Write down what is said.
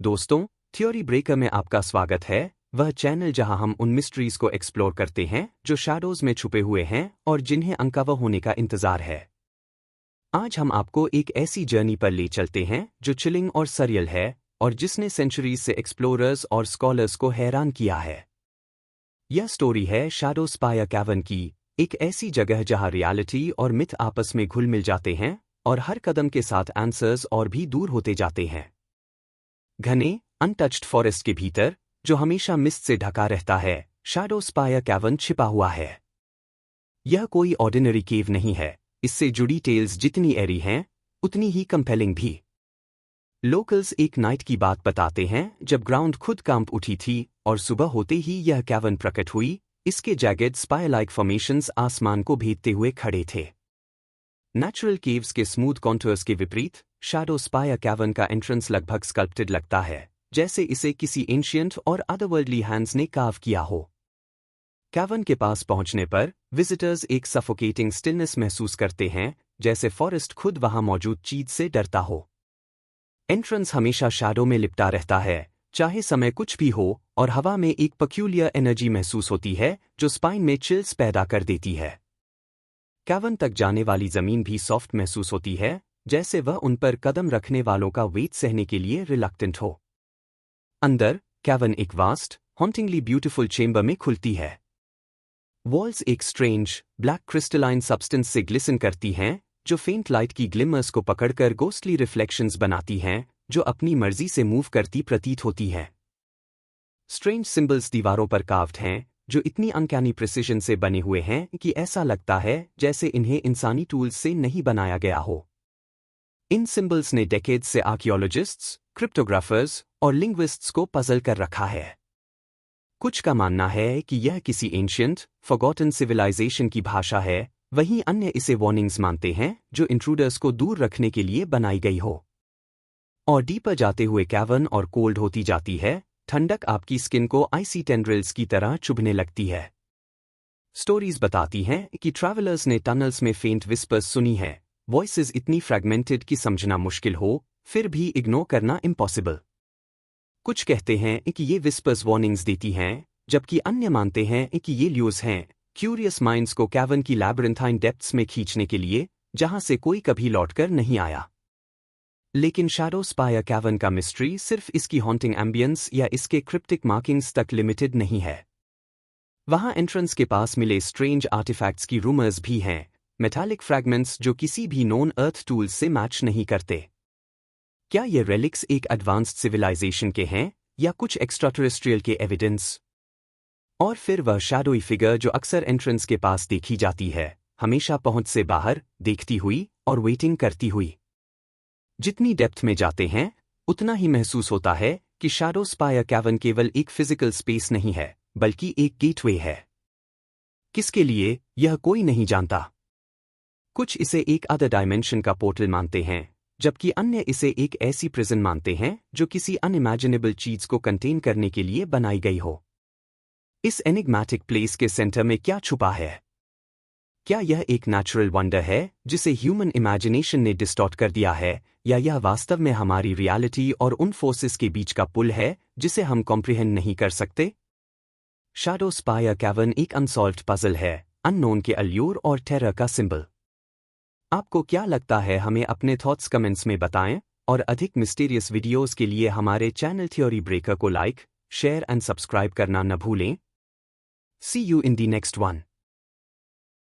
दोस्तों, theory breaker में आपका स्वागत है। वह चैनल जहां हम उन मिस्ट्रीज को एक्सप्लोर करते हैं जो शैडोज में छुपे हुए हैं और जिन्हें अनकवर होने का इंतजार है। आज हम आपको एक ऐसी जर्नी पर ले चलते हैं जो चिलिंग और सरियल है और जिसने सेंचुरीज से एक्सप्लोरर्स और स्कॉलर्स को हैरान किया है। यह स्टोरी है शैडो स्पायर कैवर्न की, एक ऐसी जगह जहां रियलिटी और मिथ आपस में घुल मिल जाते हैं और हर कदम के साथ आंसर्स और भी दूर होते जाते हैं। घने अनटच्ड फॉरेस्ट के भीतर, जो हमेशा मिस्ट से ढका रहता है, शैडो स्पायर कैवर्न छिपा हुआ है। यह कोई ऑर्डिनरी केव नहीं है। इससे जुड़ी टेल्स जितनी एरी हैं, उतनी ही कंपेलिंग भी। लोकल्स एक नाइट की बात बताते हैं जब ग्राउंड खुद कांप उठी थी और सुबह होते ही यह कैवर्न प्रकट हुई। इसके जैगेड स्पायर लाइक फॉर्मेशंस आसमान को भेदते हुए खड़े थे। नेचुरल केव्स के स्मूथ कॉन्टूर्स के विपरीत, शैडो स्पायर कैवर्न का एंट्रेंस लगभग स्कल्प्टेड लगता है, जैसे इसे किसी एंशिएंट और अदरवर्ल्डली हैंड्स ने कार्व किया हो। कैवर्न के पास पहुंचने पर विजिटर्स एक सफोकेटिंग स्टिलनेस महसूस करते हैं, जैसे फॉरेस्ट खुद वहां मौजूद चीज से डरता हो। एंट्रेंस हमेशा शैडो में लिपटा रहता है, चाहे समय कुछ भी हो, और हवा में एक पेक्यूलियर एनर्जी महसूस होती है जो स्पाइन में चिल्स पैदा कर देती है। कैवर्न तक जाने वाली जमीन भी सॉफ्ट महसूस होती है, जैसे वह उन पर कदम रखने वालों का वेट सहने के लिए रिलक्टेंट हो। अंदर, कैवर्न एक वास्ट, हॉन्टिंगली ब्यूटीफुल चेंबर में खुलती है। वॉल्स एक स्ट्रेंज, ब्लैक क्रिस्टलाइन सब्सटेंस से ग्लिसन करती हैं, जो फेंट लाइट की ग्लिमर्स को पकड़कर गोस्टली रिफ्लेक्शंस बनाती हैं, जो अपनी मर्जी से मूव करती प्रतीत होती हैं। स्ट्रेंज सिंबल्स दीवारों पर कार्व्ड हैं, जो इतनी अनकैनी प्रिसिजन से बने हुए हैं कि ऐसा लगता है जैसे इन्हें इंसानी टूल्स से नहीं बनाया गया हो। इन सिंबल्स ने डेकेड्स से आर्कियोलॉजिस्ट्स, क्रिप्टोग्राफर्स और लिंग्विस्ट्स को पजल कर रखा है। कुछ का मानना है कि यह किसी एंशिएंट, फॉरगॉटन सिविलाइजेशन की भाषा है, वहीं अन्य इसे वार्निंग्स मानते हैं जो इंट्रूडर्स को दूर रखने के लिए बनाई गई हो। और डीपर जाते हुए कैवर्न और कोल्ड होती जाती है, ठंडक आपकी स्किन को आइसी टेंड्रिल्स की तरह चुभने लगती है। स्टोरीज बताती हैं कि ट्रैवलर्स ने टनल्स में फेंट विस्पर्स सुनी है, वॉइसेस इतनी फ्रैगमेंटेड कि समझना मुश्किल हो, फिर भी इग्नोर करना इम्पॉसिबल। कुछ कहते हैं कि ये विस्पर्स वार्निंग्स देती हैं, जबकि अन्य मानते हैं कि ये ल्यूज हैं, क्यूरियस माइंड्स को कैवर्न की लैबिरिंथाइन डेप्थ्स में खींचने के लिए, जहां से कोई कभी लौटकर नहीं आया। लेकिन शैडो स्पायर कैवर्न का मिस्ट्री सिर्फ इसकी हॉन्टिंग एम्बियंस या इसके क्रिप्टिक मार्किंग्स तक लिमिटेड नहीं है। वहां एंट्रेंस के पास मिले स्ट्रेंज आर्टिफैक्ट्स की रूमर्स भी हैं, मेटालिक फ्रैगमेंट्स जो किसी भी नोन अर्थ टूल्स से मैच नहीं करते। क्या ये रेलिक्स एक एडवांस्ड सिविलाइजेशन के हैं या कुछ एक्स्ट्राटेरेस्ट्रियल के एविडेंस? और फिर वह शैडोई फिगर जो अक्सर एंट्रेंस के पास देखी जाती है, हमेशा पहुंच से बाहर, देखती हुई और वेटिंग करती हुई। जितनी डेप्थ में जाते हैं, उतना ही महसूस होता है कि शैडो स्पायर कैवर्न केवल एक फिजिकल स्पेस नहीं है, बल्कि एक गेटवे है। किसके लिए, यह कोई नहीं जानता। कुछ इसे एक अदर डायमेंशन का पोर्टल मानते हैं, जबकि अन्य इसे एक ऐसी प्रिजन मानते हैं जो किसी अनइमेजिनेबल चीज को कंटेन करने के लिए बनाई गई हो। इस एनिग्मैटिक प्लेस के सेंटर में क्या छुपा है? क्या यह एक नेचुरल वंडर है जिसे ह्यूमन इमेजिनेशन ने डिस्टॉर्ट कर दिया है, या यह वास्तव में हमारी रियलिटी और उन फोर्सेस के बीच का पुल है जिसे हम कॉम्प्रिहेंड नहीं कर सकते? शैडो स्पायर कैवर्न एक अनसॉल्व्ड पजल है, अननोन के अल्यूर और टेरर का सिंबल। आपको क्या लगता है? हमें अपने थॉट्स कमेंट्स में बताएं, और अधिक मिस्टीरियस वीडियोस के लिए हमारे चैनल थ्योरी ब्रेकर को लाइक, शेयर एंड सब्सक्राइब करना न भूलें। See you in the next one.